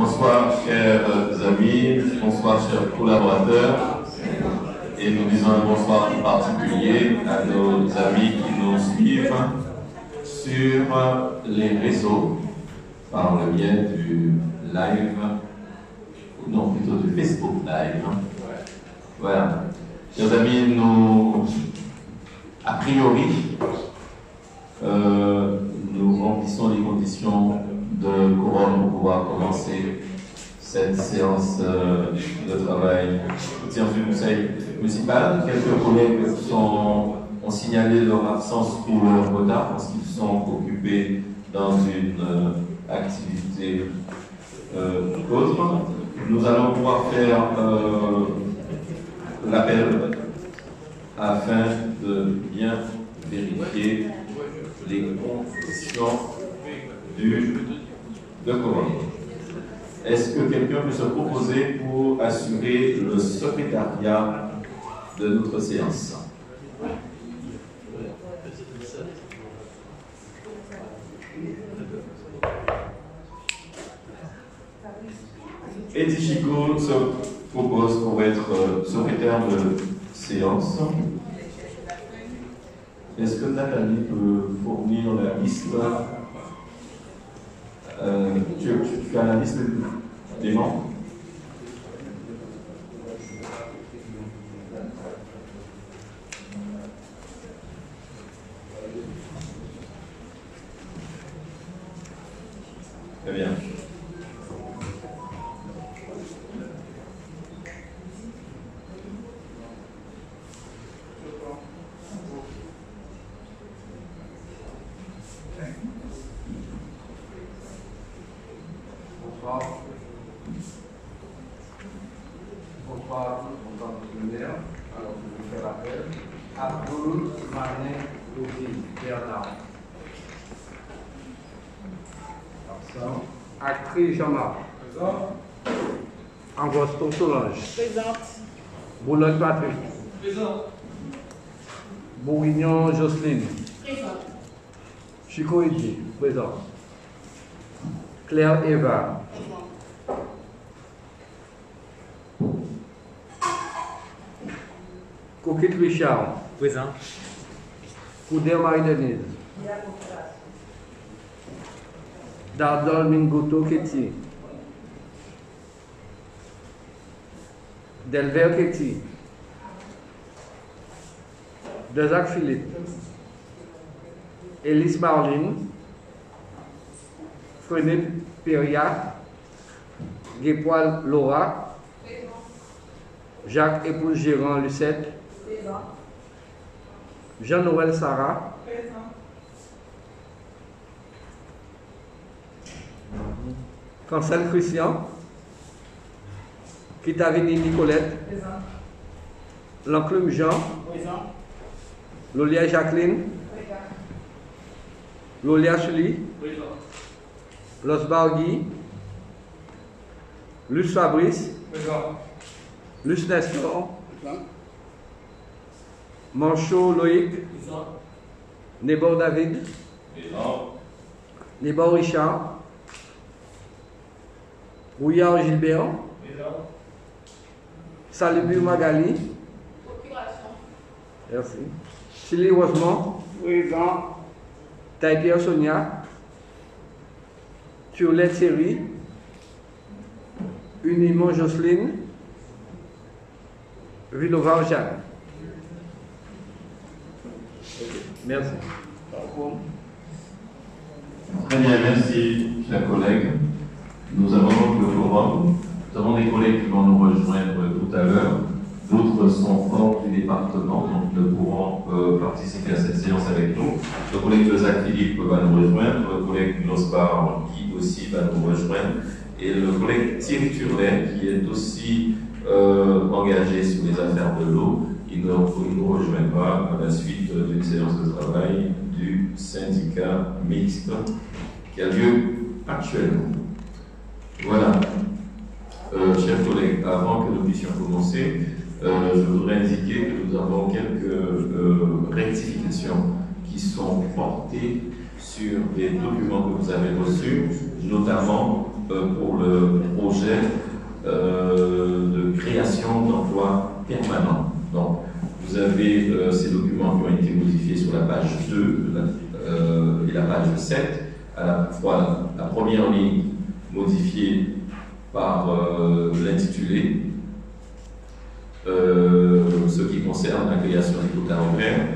Bonsoir chers amis, bonsoir chers collaborateurs, et nous disons un bonsoir en particulier à nos amis qui nous suivent sur les réseaux par le biais du live, ou non plutôt du Facebook Live. Voilà. Chers amis, nous, a priori, nous remplissons les conditions de quorum pour pouvoir commencer cette séance de travail, séance du conseil municipal. Quelques collègues ont signalé leur absence ou leur retard parce qu'ils sont occupés dans une activité autre. Nous allons pouvoir faire l'appel afin de bien vérifier les conditions de quorum. Est-ce que quelqu'un peut se proposer pour assurer le secrétariat de notre séance? Eddie Chico se propose pour être secrétaire de séance. Est-ce que Nathalie peut fournir la liste? Tu as la liste des membres? Très bien. Bonsoir, partenaire. Alors, je fais l'appel. Abdoul Mané Louis Bernard. Absent. Actrice Jean-Marc. Présent. Angosto Solange. Présente. Boulogne Patrick. Présent. Bourguignon Jocelyne. Présent. Chico Eddy. Présent. Claire Eva. Coquette Richard. Présent. Couder Marie-Denise. Dardol Mingoto Ketty. Delver Ketty. Dezac Philippe. Élise Marline. Frédéric Peria. Guépoil Laura. Jacques Épouse Gérant Lucette. Jean-Noël Sarah. Cancel Christian. Kitavini Nicolette. L'enclume Jean. Lolia Jacqueline. Lolia Chuli. Los Bargui. Luce Fabrice. Luce Nestor. Manchot Loïc. Nebor David. Nebor Richard. Rouillard Gilbert. Salibu Magali. Merci. Chili Rosemont. Présent. Taïpierre Sonia. Turlet Thierry. Unimont Jocelyne. Villovar Jeanne. Merci. Très bien, merci, chers collègues. Nous avons donc le forum. Nous avons des collègues qui vont nous rejoindre tout à l'heure. D'autres sont hors du département, donc ne pourront participer à cette séance avec nous. Le collègue Joseph Philippe va nous rejoindre, le collègue Nospar qui aussi va nous rejoindre, et le collègue Thierry Turlet qui est aussi engagé sur les affaires de l'eau. Il nous rejoindra à la suite d'une séance de travail du syndicat mixte qui a lieu actuellement. Voilà. Chers collègues, avant que nous puissions commencer, je voudrais indiquer que nous avons quelques rectifications qui sont portées sur les documents que vous avez reçus, notamment pour le projet de création d'emplois permanents. Donc, vous avez ces documents qui ont été modifiés sur la page 2 et la page 7. À la fois, la première ligne modifiée par l'intitulé, ce qui concerne la création des quotas horaires.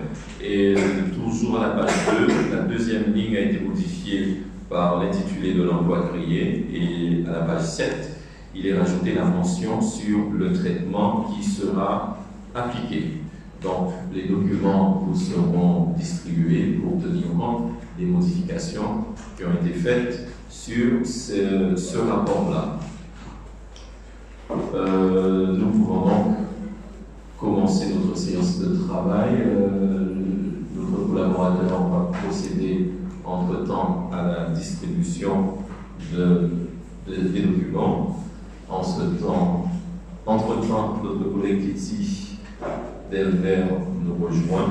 Et toujours à la page 2, la deuxième ligne a été modifiée par l'intitulé de l'emploi créé. Et à la page 7, il est rajouté la mention sur le traitement qui sera appliqué. Donc, les documents vous seront distribués pour tenir compte des modifications qui ont été faites sur ce rapport-là. Nous pouvons donc commencer notre séance de travail. Notre collaborateur va procéder entre-temps à la distribution des documents. Entre-temps, notre collègue Kitty Delver nous rejoint.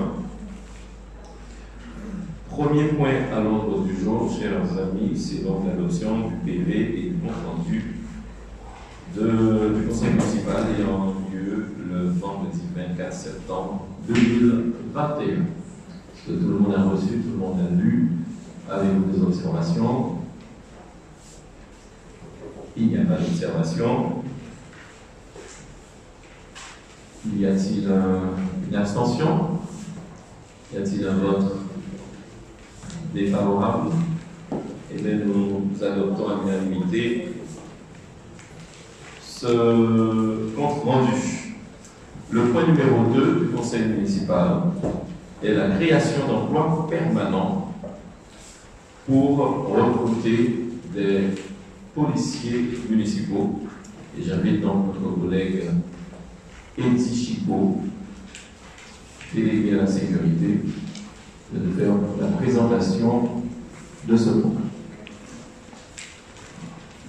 Premier point à l'ordre du jour, chers amis, c'est donc l'adoption du PV et du compte rendu du conseil municipal ayant lieu le vendredi 24 septembre 2021. Est-ce que tout le monde a reçu, tout le monde a lu? Avez-vous des observations? Il n'y a pas d'observation. Y a-t-il une abstention? Y a-t-il un vote défavorable? Eh bien, nous adoptons à l'unanimité ce compte rendu. Le point numéro 2 du conseil municipal est la création d'emplois permanents pour recruter des policiers municipaux. Et j'invite donc notre collègue Eddie Chicot, délégué à la sécurité, de nous faire la présentation de ce point.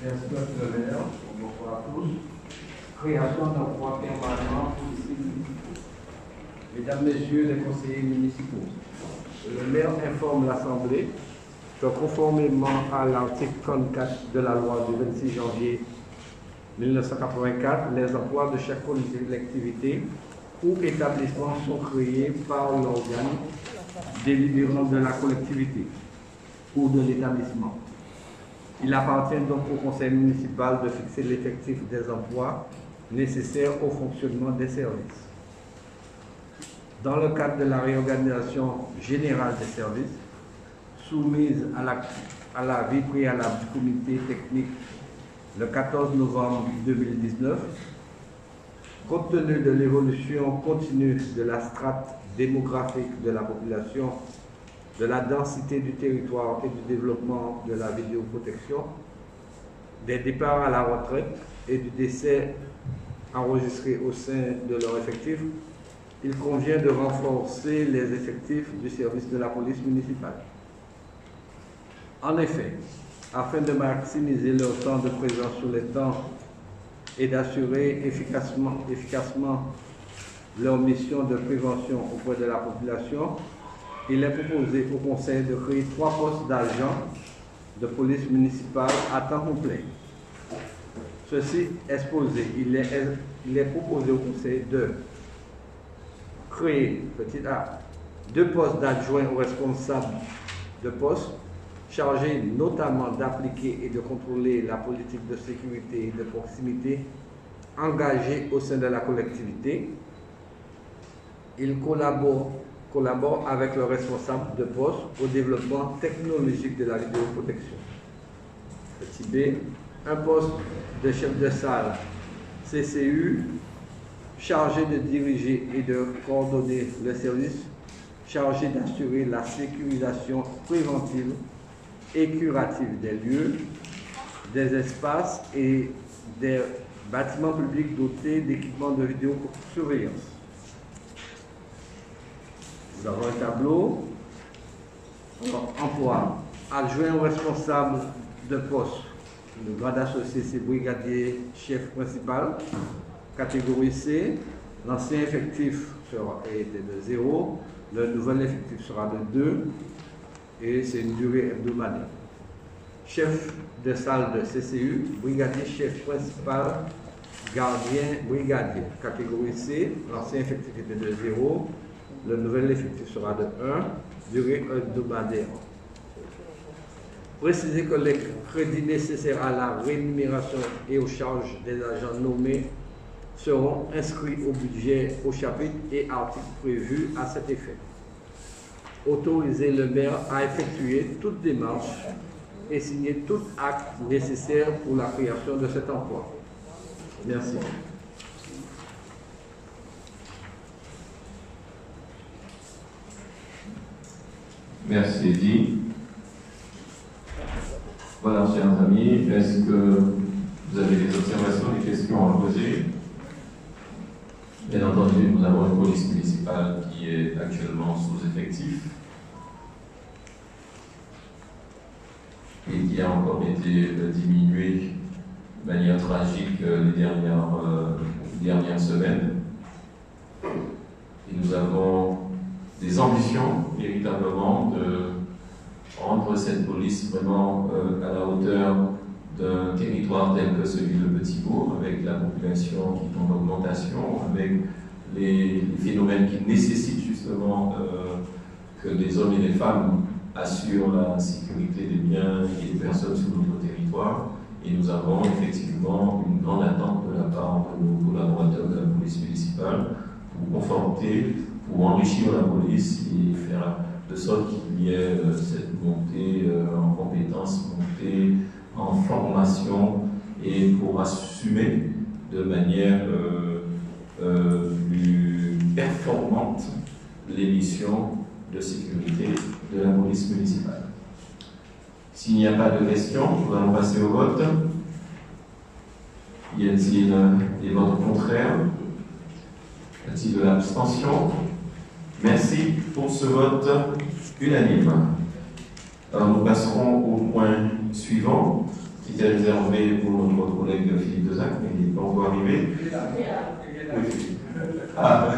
Merci, Monsieur le maire. Bonsoir à tous. Création d'emplois permanents policiers municipaux. Mesdames, Messieurs les conseillers municipaux, le maire informe l'Assemblée que conformément à l'article 34 de la loi du 26 janvier 1984, les emplois de chaque collectivité ou établissement sont créés par l'organe délibérant de la collectivité ou de l'établissement. Il appartient donc au conseil municipal de fixer l'effectif des emplois nécessaires au fonctionnement des services. Dans le cadre de la réorganisation générale des services, soumise à l'avis préalable du comité technique le 14 novembre 2019, compte tenu de l'évolution continue de la strate démographique de la population, de la densité du territoire et du développement de la vidéoprotection, des départs à la retraite et du décès enregistrés au sein de leur effectif, il convient de renforcer les effectifs du service de la police municipale. En effet, afin de maximiser leur temps de présence sur les temps et d'assurer efficacement leur mission de prévention auprès de la population, il est proposé au Conseil de créer 3 postes d'agents de police municipale à temps complet. Ceci exposé, il est proposé au Conseil de créer, petit a, 2 postes d'adjoints aux responsables de poste, chargés notamment d'appliquer et de contrôler la politique de sécurité et de proximité engagée au sein de la collectivité. Ils collaborent avec le responsable de poste au développement technologique de la vidéoprotection. Petit b, un poste de chef de salle CCU chargé de diriger et de coordonner le service chargé d'assurer la sécurisation préventive et curative des lieux, des espaces et des bâtiments publics dotés d'équipements de vidéosurveillance. Nous avons un tableau. Alors, emploi. Adjoint au responsable de poste. Le grade associé, c'est brigadier chef principal. Catégorie C. L'ancien effectif était de 0. Le nouvel effectif sera de 2. Et c'est une durée hebdomadaire. chef de salle de CCU, brigadier chef principal, gardien brigadier. Catégorie C, l'ancien effectif était de 0, le nouvel effectif sera de 1, durée hebdomadaire. Préciser que les crédits nécessaires à la rémunération et aux charges des agents nommés seront inscrits au budget, au chapitre et articles prévus à cet effet. Autoriser le maire à effectuer toute démarche et signer tout acte nécessaire pour la création de cet emploi. Merci. Merci, Eddy. Voilà, chers amis, est-ce que vous avez des observations, des questions à poser? Bien entendu, nous avons une police municipale qui est actuellement sous-effectif et qui a encore été diminuée de manière tragique les dernières semaines. Et nous avons des ambitions véritablement de rendre cette police vraiment à la hauteur d'un territoire tel que celui de Petit-Bourg, avec la population qui est en augmentation, avec les phénomènes qui nécessitent justement que des hommes et des femmes assurent la sécurité des biens et des personnes sur notre territoire. Et nous avons effectivement une grande attente de la part de nos collaborateurs de la police municipale pour conforter, pour enrichir la police et faire de sorte qu'il y ait cette montée en compétences, montée en formation et pour assumer de manière plus performante les missions de sécurité de la police municipale. S'il n'y a pas de questions, nous allons passer au vote. Y a-t-il des votes contraires? Y a-t-il de l'abstention? Merci pour ce vote unanime. Alors nous passerons au point suivant, qui était réservé pour notre collègue Philippe Dezac, mais il n'est pas encore arrivé. Oui. Ah.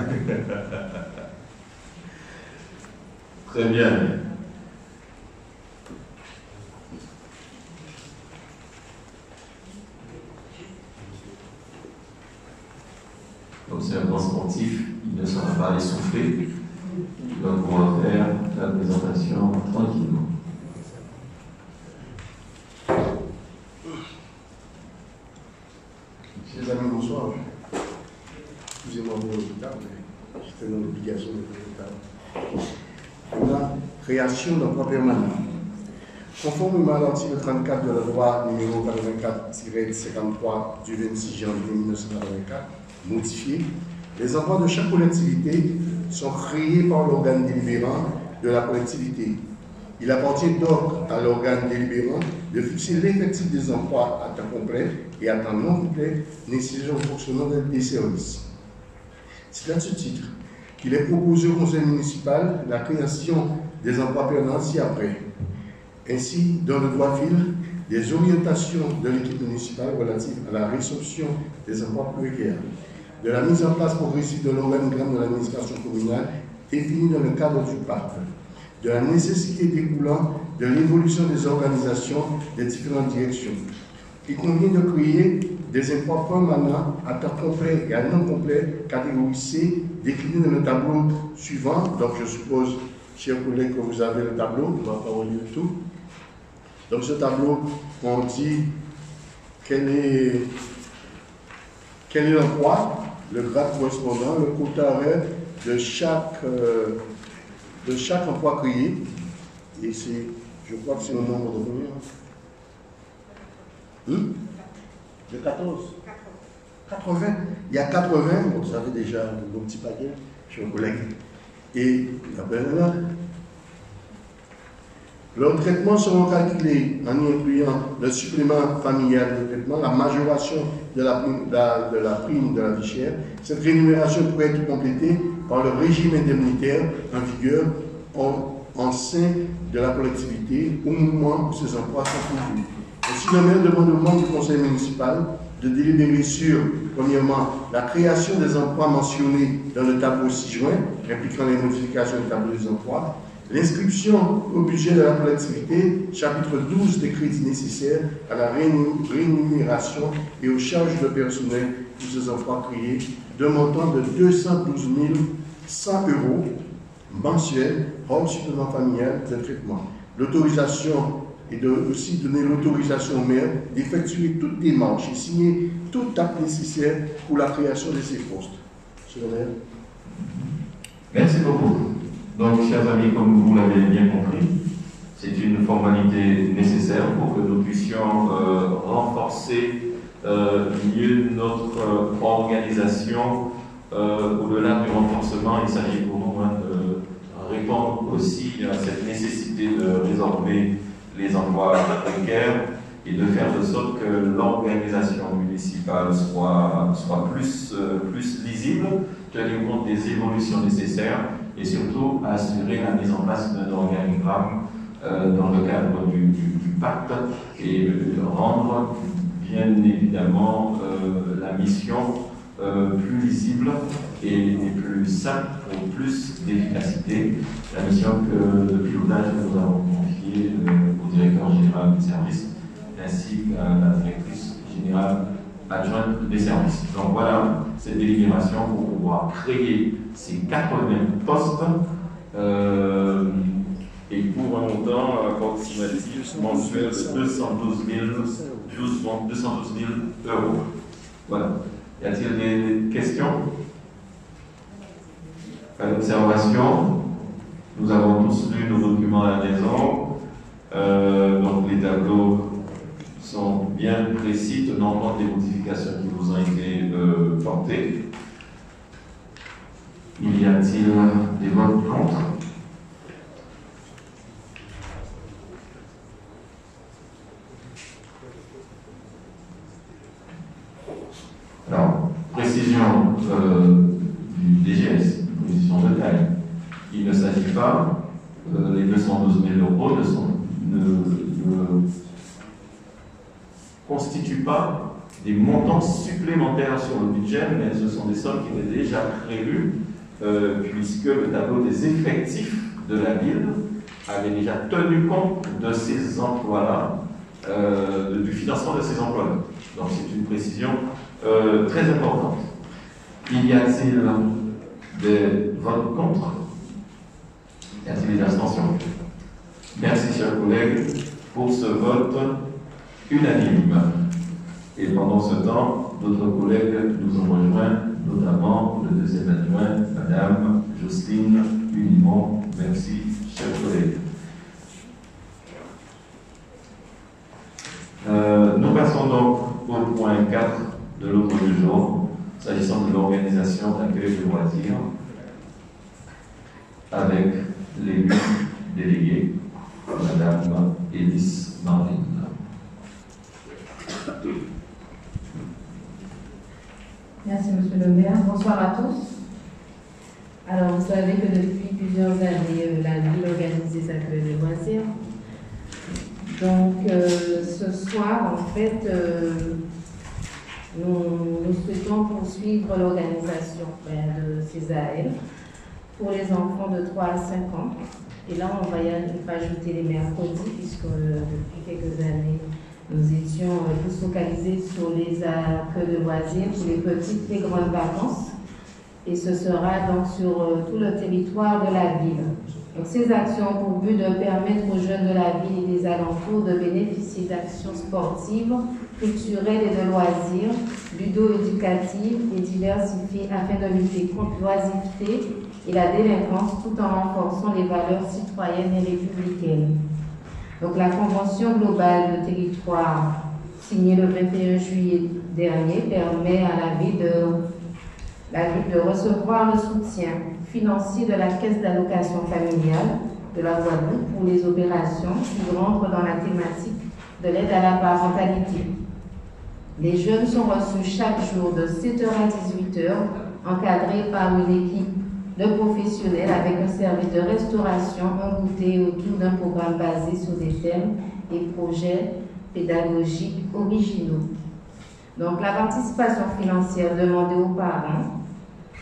Très bien. Donc c'est un grand sportif, il ne sera pas essoufflé. Donc on va faire la présentation tranquillement. Chers amis, bonsoir. Excusez-moi pour le retard, mais c'était dans l'obligation de retard. La création d'emplois permanents. Conformément à l'article 34 de la loi numéro 84-53 du 26 janvier 1984, modifié, les emplois de chaque collectivité sont créés par l'organe délibérant de la collectivité. Il appartient donc à l'organe délibérant de fixer l'effectif des emplois à temps complet et à temps non complet nécessaires au fonctionnement des services. C'est à ce titre qu'il est proposé au conseil municipal la création des emplois permanents ci-après. Ainsi, dans le droit fil, des orientations de l'équipe municipale relatives à la résorption des emplois précaires, de la mise en place progressive de l'organigramme de l'administration communale définie dans le cadre du pacte, de la nécessité découlant de l'évolution des organisations des différentes directions. Il convient de créer des emplois permanents à temps complet et à non complet, catégorie C, déclinés dans le tableau suivant. Donc je suppose, chers collègues, que vous avez le tableau, on ne va pas relire tout. Donc ce tableau, on dit quel est l'emploi, le grade correspondant, le quota horaire de chaque emploi créé. Et c'est, je crois que c'est le nombre de combien? De 14. 80. Il y a 80, vous savez déjà, mon petit paquet, chers collègues. Et là, leurs traitements seront calculés en y incluant le supplément familial de traitement, la majoration de la prime de la vie chère. Cette rémunération pourrait être complétée par le régime indemnitaire en vigueur en sein de la collectivité au moment où ces emplois sont pourvus. Ainsi, le maire demande au membre du conseil municipal de délibérer sur, premièrement, la création des emplois mentionnés dans le tableau 6 juin, impliquant les modifications du tableau des emplois. L'inscription au budget de la collectivité, chapitre 12 des crédits nécessaires à la rémunération et aux charges de personnel pour ces emplois créés, d'un montant de 212 100 € mensuels, hors supplément familial de traitement. L'autorisation et aussi donner l'autorisation au maire d'effectuer toute démarche et signer tout acte nécessaire pour la création de ces postes. Monsieur le maire. Merci beaucoup. Donc, chers amis, comme vous l'avez bien compris, c'est une formalité nécessaire pour que nous puissions renforcer mieux notre organisation. Au-delà du renforcement, il s'agit pour nous de répondre aussi à cette nécessité de résorber les emplois précaires et de faire de sorte que l'organisation municipale soit plus lisible, tenir compte des évolutions nécessaires et surtout assurer la mise en place d'un organigramme dans le cadre du pacte et rendre bien évidemment la mission plus lisible et plus simple pour plus d'efficacité. La mission de pilotage que nous avons confiée au directeur général du service ainsi qu'à la directrice générale adjointe des services. Donc voilà cette délibération pour pouvoir créer ces 80 postes et pour un montant approximatif mensuel de 212 000 €. Voilà. Y a-t-il des questions? Pas d'observation? Nous avons tous lu nos documents à la maison. Donc les tableaux sont bien précis, tenant compte des modifications qui vous ont été portées. Y a-t-il des votes contre? Alors, précision du DGS, précision de taille. Il ne s'agit pas, les 212 000 € ne constituent pas des montants supplémentaires sur le budget, mais ce sont des sommes qui étaient déjà prévues, puisque le tableau des effectifs de la ville avait déjà tenu compte de ces emplois-là, du financement de ces emplois-là. Donc c'est une précision très importante. Y a-t-il des votes contre? Y a-t-il des abstentions? Merci, chers collègues, pour ce vote unanime. Et pendant ce temps, d'autres collègues nous ont rejoints, notamment le deuxième adjoint, Madame Jocelyne Unimont. Merci, chers collègues. Nous passons donc au point 4 de l'ordre du jour, s'agissant de l'organisation d'accueil de loisirs, avec l'élu délégué, Madame Élise Marine. Merci, Monsieur le maire. Bonsoir à tous. Alors, vous savez que depuis plusieurs années, la ville organise des accueils de loisirs. Donc, ce soir, en fait, nous souhaitons poursuivre l'organisation de ces AL pour les enfants de 3 à 5 ans. Et là, on va ajouter les mercredis, puisque depuis quelques années, nous étions tous focalisés sur les accueils de loisirs pour les petites et grandes vacances. Et ce sera donc sur tout le territoire de la ville. Donc, ces actions ont pour but de permettre aux jeunes de la ville et des alentours de bénéficier d'actions sportives, culturelles et de loisirs, ludo-éducatives et diversifiées afin de lutter contre l'oisiveté et la délinquance tout en renforçant les valeurs citoyennes et républicaines. Donc, la Convention globale de territoire signée le 21 juillet dernier permet à la ville de recevoir le soutien financier de la Caisse d'allocation familiale de la Guadeloupe pour les opérations qui rentrent dans la thématique de l'aide à la parentalité. Les jeunes sont reçus chaque jour de 7h à 18h, encadrés par une équipe de professionnels avec un service de restauration, un goûter autour d'un programme basé sur des thèmes et projets pédagogiques originaux. Donc, la participation financière demandée aux parents,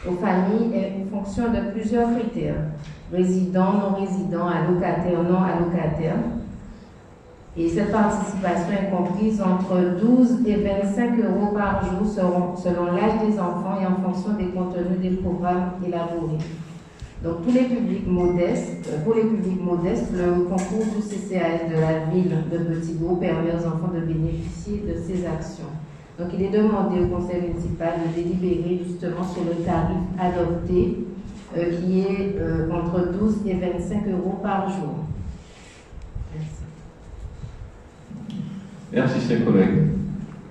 aux familles est en fonction de plusieurs critères. résidents, non-résidents, allocataires, non-allocataires. Et cette participation est comprise entre 12 et 25 euros par jour selon l'âge des enfants et en fonction des contenus des programmes élaborés. Donc pour les publics modestes, le concours du CCAS de la ville de Petit-Bourg permet aux enfants de bénéficier de ces actions. Donc il est demandé au conseil municipal de délibérer justement sur le tarif adopté qui est entre 12 et 25 euros par jour. Merci. Merci, chers collègues.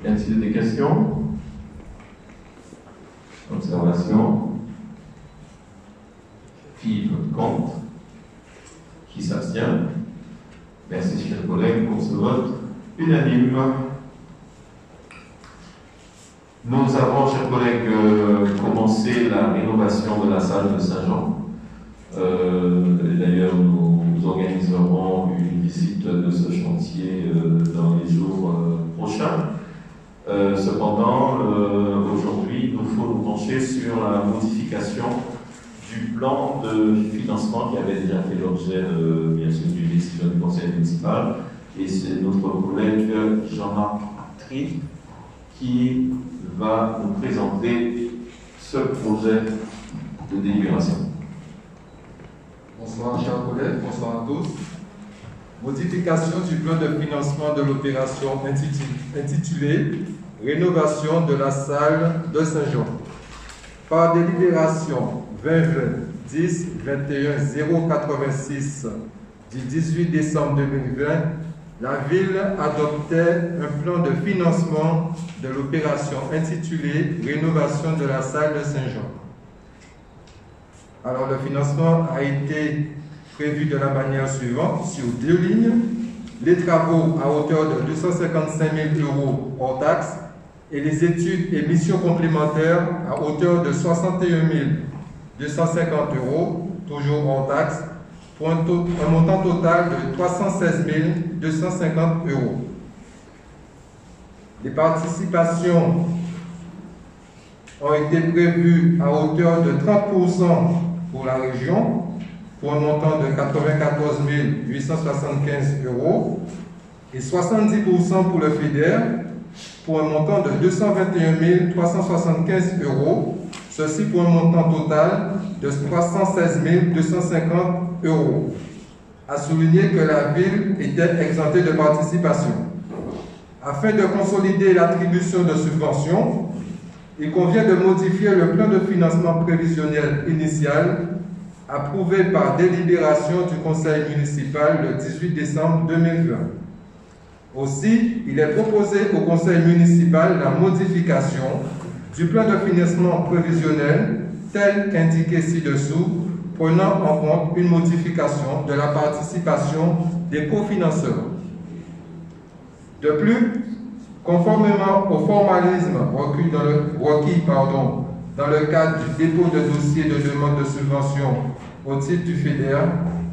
Y a-t-il des questions? Observations? Qui vote contre? Qui s'abstient? Merci, chers collègues, pour ce vote unanime. Nous avons, chers collègues, commencé la rénovation de la salle de Saint-Jean. D'ailleurs, nous organiserons une visite de ce chantier dans les jours prochains. Cependant, aujourd'hui, il nous faut nous pencher sur la modification du plan de financement qui avait déjà fait l'objet, bien sûr, d'une décision du conseil municipal. Et c'est notre collègue Jean-Marc Tri qui va nous présenter ce projet de délibération. Bonsoir chers collègues, bonsoir à tous. Modification du plan de financement de l'opération intitulée Rénovation de la salle de Saint-Jean. Par délibération 20-10-21-086 du 18 décembre 2020, la ville adoptait un plan de financement de l'opération intitulée Rénovation de la salle de Saint-Jean. Alors, le financement a été prévu de la manière suivante, sur 2 lignes. Les travaux à hauteur de 255 000 euros hors taxes et les études et missions complémentaires à hauteur de 61 250 euros, toujours hors taxes, pour un montant total de 316 250 euros. Les participations ont été prévues à hauteur de 30% pour la région, pour un montant de 94 875 euros, et 70% pour le FEDER, pour un montant de 221 375 euros, ceci pour un montant total de 316 250 euros. À souligner que la ville était exemptée de participation. Afin de consolider l'attribution de subventions, il convient de modifier le plan de financement prévisionnel initial approuvé par délibération du conseil municipal le 18 décembre 2020. Aussi, il est proposé au conseil municipal la modification du plan de financement prévisionnel tel qu'indiqué ci-dessous, prenant en compte une modification de la participation des cofinanceurs. De plus, conformément au formalisme requis dans le cadre du dépôt de dossier de demande de subvention au titre du FEDER,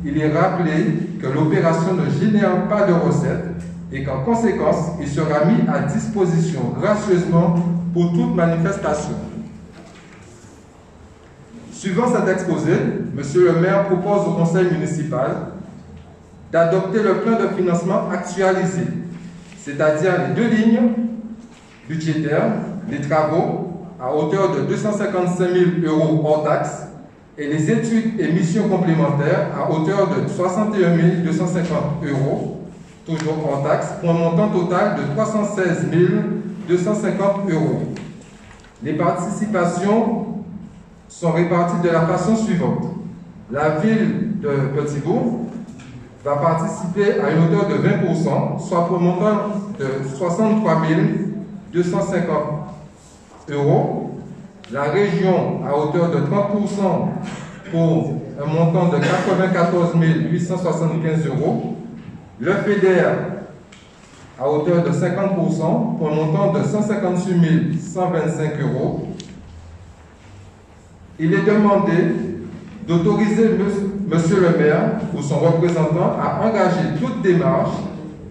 il est rappelé que l'opération ne génère pas de recettes et qu'en conséquence, il sera mis à disposition gracieusement pour toute manifestation. Suivant cet exposé, Monsieur le maire propose au conseil municipal d'adopter le plan de financement actualisé, c'est-à-dire les 2 lignes budgétaires, les travaux à hauteur de 255 000 euros hors taxes et les études et missions complémentaires à hauteur de 61 250 euros, toujours hors taxes, pour un montant total de 316 250 euros. Les participations sont réparties de la façon suivante. La ville de Petit-Bourg va participer à une hauteur de 20%, soit pour un montant de 63 250 euros. La région à hauteur de 30% pour un montant de 94 875 euros. Le FEDER à hauteur de 50% pour un montant de 158 125 euros. Il est demandé d'autoriser Monsieur le maire ou son représentant à engager toute démarche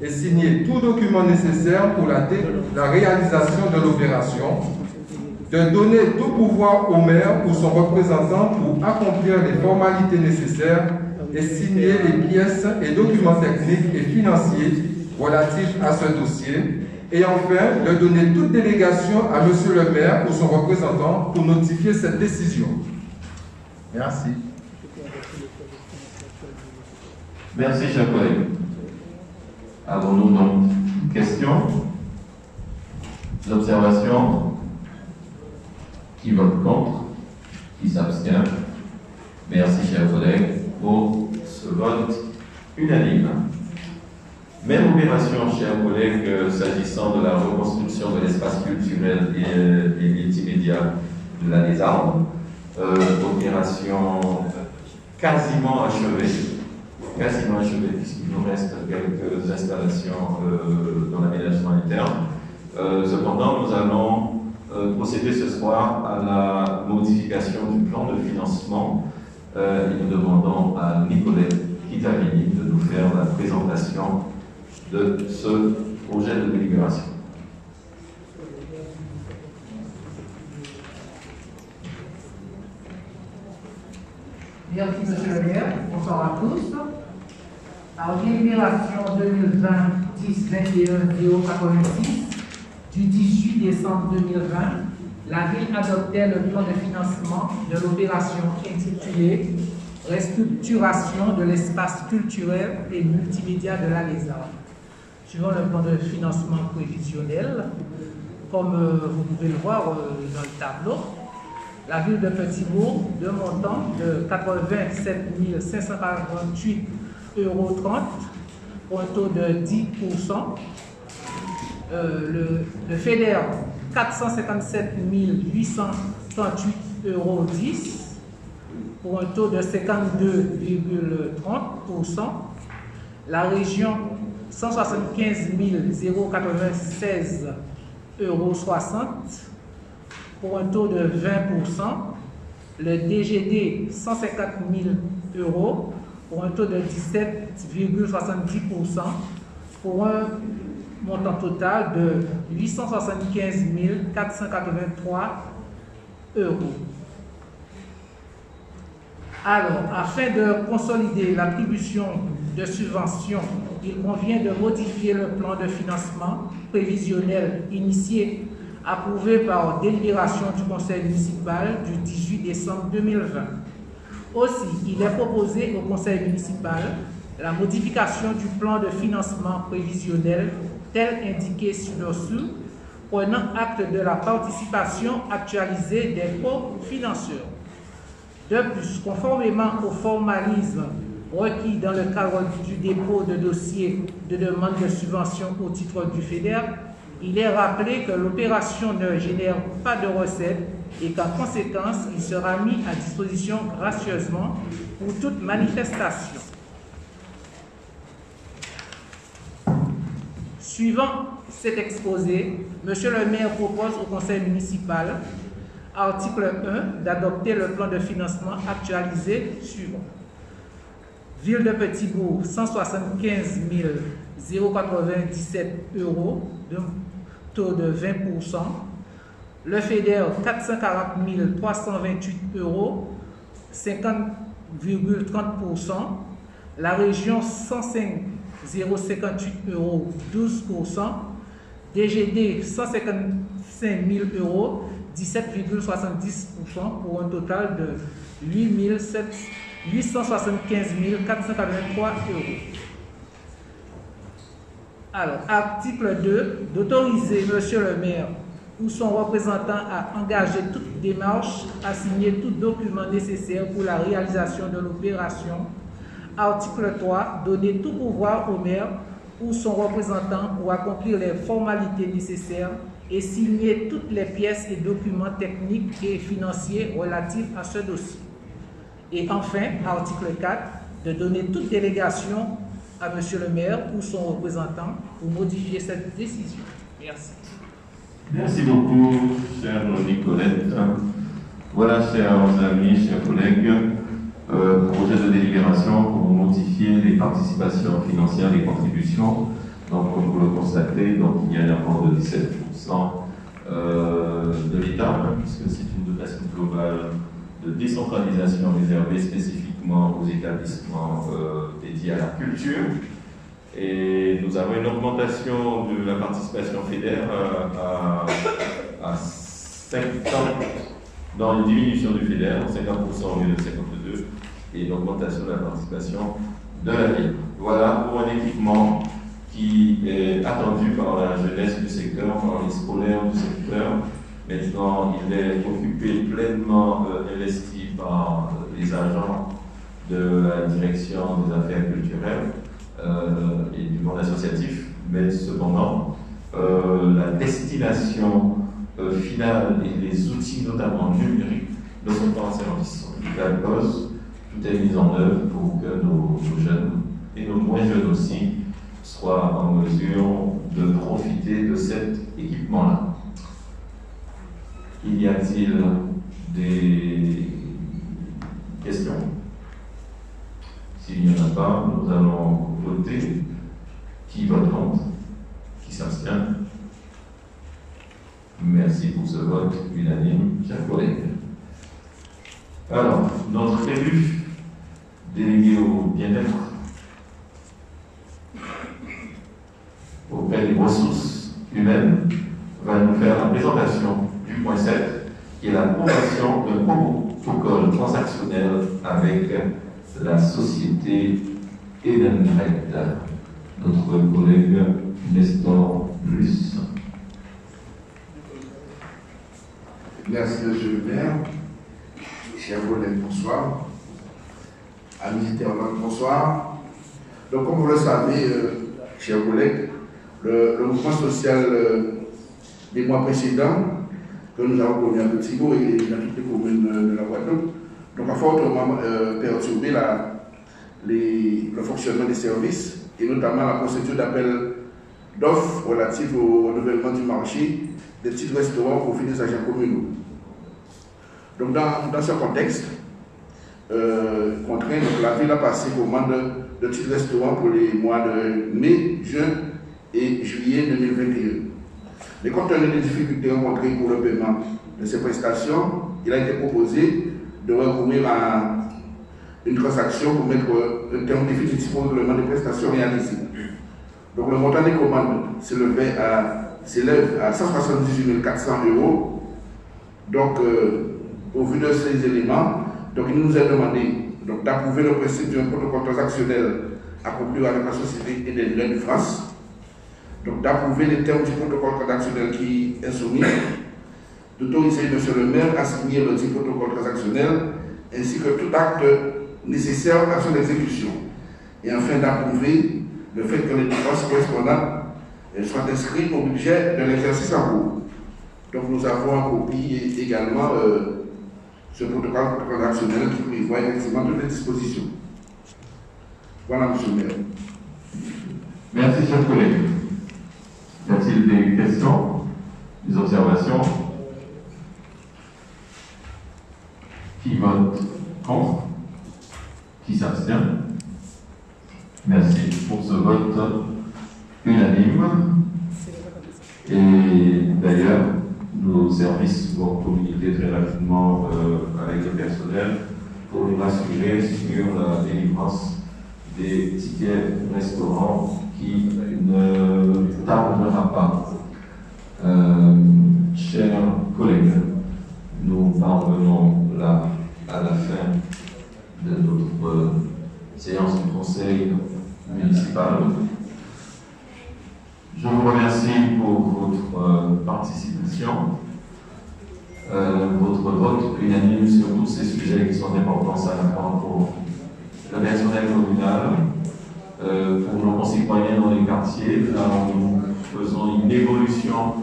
et signer tout document nécessaire pour la réalisation de l'opération de donner tout pouvoir au maire ou son représentant pour accomplir les formalités nécessaires et signer les pièces et documents techniques et financiers relatifs à ce dossier. Et enfin, de donner toute délégation à monsieur le maire ou son représentant pour notifier cette décision. Merci. Merci, chers collègues. Avons-nous donc questions, observations? Qui vote contre? Qui s'abstient? Merci, chers collègues, pour ce vote unanime. Même opération, chers collègues, s'agissant de la reconstruction de l'espace culturel et multimédia de la des Arbres. Opération quasiment achevée, puisqu'il nous reste quelques installations dans l'aménagement interne. Cependant, nous allons procéder ce soir à la modification du plan de financement et nous demandons à Nicolette Kitavini de nous faire la présentation de ce projet de délibération. Merci, monsieur le maire. Bonsoir à tous. Alors, délibération 2020-10-21-086 du 18 décembre 2020, la ville adoptait le plan de financement de l'opération intitulée Restructuration de l'espace culturel et multimédia de la Lézarde. Suivant le plan de financement prévisionnel, comme vous pouvez le voir dans le tableau, la ville de Petit-Bourg, de montant de 87 548,30 € pour un taux de 10%. Le FEDER, 457 838,10 € pour un taux de 52,30%. La région, 175 096,60 € pour un taux de 20%. Le DGD, 150 000 € pour un taux de 17,70%, pour un montant total de 875 483 €. Alors, afin de consolider l'attribution de subventions, il convient de modifier le plan de financement prévisionnel initié, approuvé par délibération du conseil municipal du 18 décembre 2020. Aussi, il est proposé au conseil municipal la modification du plan de financement prévisionnel tel indiqué ci-dessous, prenant acte de la participation actualisée des cofinanceurs. De plus, conformément au formalisme requis dans le cadre du dépôt de dossier de demande de subvention au titre du FEDER, il est rappelé que l'opération ne génère pas de recettes et qu'en conséquence, il sera mis à disposition gracieusement pour toute manifestation. Suivant cet exposé, Monsieur le maire propose au conseil municipal, article 1, d'adopter le plan de financement actualisé suivant. Ville de Petit-Bourg, 175 097 €, de taux de 20%. Le FEDER, 440 328 €, 50,30%. La région, 105 058 €, 12%. DGD, 155 000 €, 17,70%, pour un total de 875 483 €. Alors, article 2, d'autoriser monsieur le maire ou son représentant à engager toute démarche, à signer tout document nécessaire pour la réalisation de l'opération. Article 3, donner tout pouvoir au maire ou son représentant pour accomplir les formalités nécessaires et signer toutes les pièces et documents techniques et financiers relatifs à ce dossier. Et enfin, article 4, de donner toute délégation à monsieur le maire ou son représentant pour modifier cette décision. Merci. Merci beaucoup, chère Nicolette. Voilà, chers amis, chers collègues, projet de délibération pour modifier les participations financières, les contributions. Donc, comme vous le constatez, donc, il y a un apport de 17% de l'État, puisque c'est une dotation globale de décentralisation réservée spécifiquement aux établissements dédiés à la culture. Et nous avons une augmentation de la participation fédère à 50, dans une diminution du fédère, 50% au lieu de 52, et une augmentation de la participation de la ville. Voilà pour un équipement qui est attendu par la jeunesse du secteur, par les scolaires du secteur. Maintenant, il est occupé pleinement investi par les agents de la direction des affaires culturelles et du monde associatif, mais cependant, la destination finale et les outils, notamment numériques, ne sont pas en service. La cause, tout est mis en œuvre pour que nos jeunes et nos moins jeunes aussi soient en mesure de profiter de cet équipement-là. Y a-t-il des questions? S'il n'y en a pas, nous allons voter. Qui vote contre? Qui s'abstient? Merci pour ce vote unanime, chers collègues. Alors, notre élu délégué au bien-être auprès des ressources humaines va nous faire la présentation du point 7, qui est l'approbation d'un protocole transactionnel avec la société Edenred. Notre collègue Nestor Plus. Merci, monsieur le maire. Chers collègues, bonsoir. Amis internautes, bonsoir. Donc, comme vous le savez, chers collègues, le mouvement social des mois précédents, que nous avons connu à Petit-Gau et dans toutes les communes de la Guadeloupe, donc a fortement perturbé le fonctionnement des services et notamment la procédure d'appel d'offres relative au renouvellement du marché des titres restaurants au profit des agents communaux. Donc dans ce contexte, contraint, la ville a passé commande de titres restaurants pour les mois de mai, juin et juillet 2021. Mais compte tenu des difficultés rencontrées pour le paiement de ces prestations, il a été proposé de recourir à une transaction pour mettre un terme définitif au règlement des prestations réalisées. Donc le montant des commandes s'élève à 178 400 €. Donc, au vu de ces éléments, donc il nous est demandé d'approuver le principe d'un protocole transactionnel accompli avec la société Edenred France, donc d'approuver les termes du protocole transactionnel qui est soumis, d'autoriser M. le maire à signer le dit protocole transactionnel, ainsi que tout acte nécessaire à son exécution, et enfin d'approuver le fait que les dépenses correspondantes soient inscrites au budget de l'exercice en cours. Donc nous avons en copie également ce protocole transactionnel qui prévoit effectivement toutes les dispositions. Voilà, monsieur le maire. Merci, chers collègues. Y a-t-il des questions, des observations? Qui vote contre? Qui s'abstient? Merci pour ce vote unanime. Et d'ailleurs, nos services vont communiquer très rapidement avec le personnel pour nous rassurer sur la délivrance des tickets restaurants qui ne tardera pas. Chers collègues, nous parvenons là à la fin de notre séance du conseil municipal. Je vous remercie pour votre participation, votre vote unanime sur tous ces sujets qui sont importants à la fois pour le personnel communal, pour nos concitoyens dans les quartiers, là où nous faisons une évolution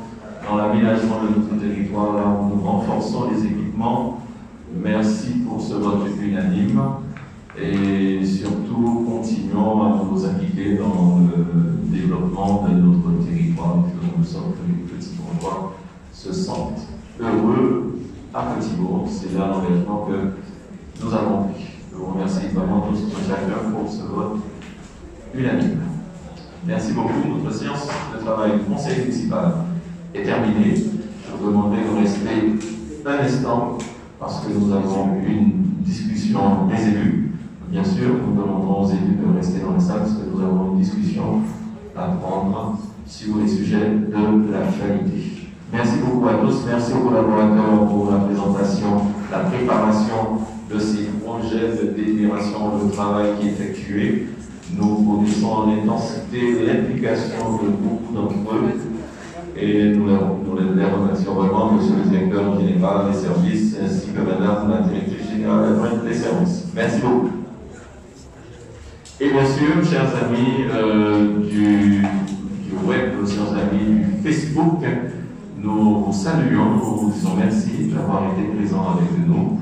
dans l'aménagement de notre territoire, là où nous renforçons les équipements. Merci pour ce vote unanime et surtout continuons à nous impliquer dans le développement de notre territoire, de sorte que les petits endroits se sentent heureux à Petit-Gau. C'est là l'engagement que nous avons pris. Je vous remercie vraiment tous et chacun pour ce vote unanime. Merci beaucoup. Notre séance de travail du conseil municipal est terminée. Je vous demanderai de rester un instant parce que nous avons une discussion des élus. Bien sûr, nous demanderons aux élus de rester dans la salle parce que nous avons une discussion à prendre sur les sujets de l'actualité. Merci beaucoup à tous, merci aux collaborateurs pour la présentation, la préparation de ces projets de délibération, le travail qui est effectué. Nous connaissons l'intensité, l'implication de beaucoup d'entre eux et nous les remercions vraiment, monsieur le directeur général des services ainsi que madame la directrice générale des services. Merci beaucoup. Et bien sûr, chers amis du web, chers amis du Facebook, nous vous saluons, nous vous disons merci d'avoir été présents avec nous.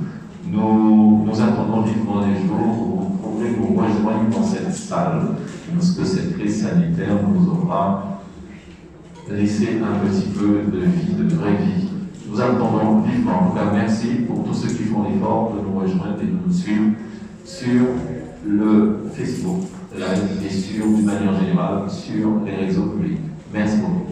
Nous attendons vivement les jours où vous pourrez nous rejoindre dans cette salle, lorsque cette crise sanitaire nous aura laissé un petit peu de vie, de vraie vie. Nous attendons vivement. En tout cas, merci pour tous ceux qui font l'effort de nous rejoindre et de nous suivre sur le Facebook Live et d'une manière générale sur les réseaux publics. Merci beaucoup.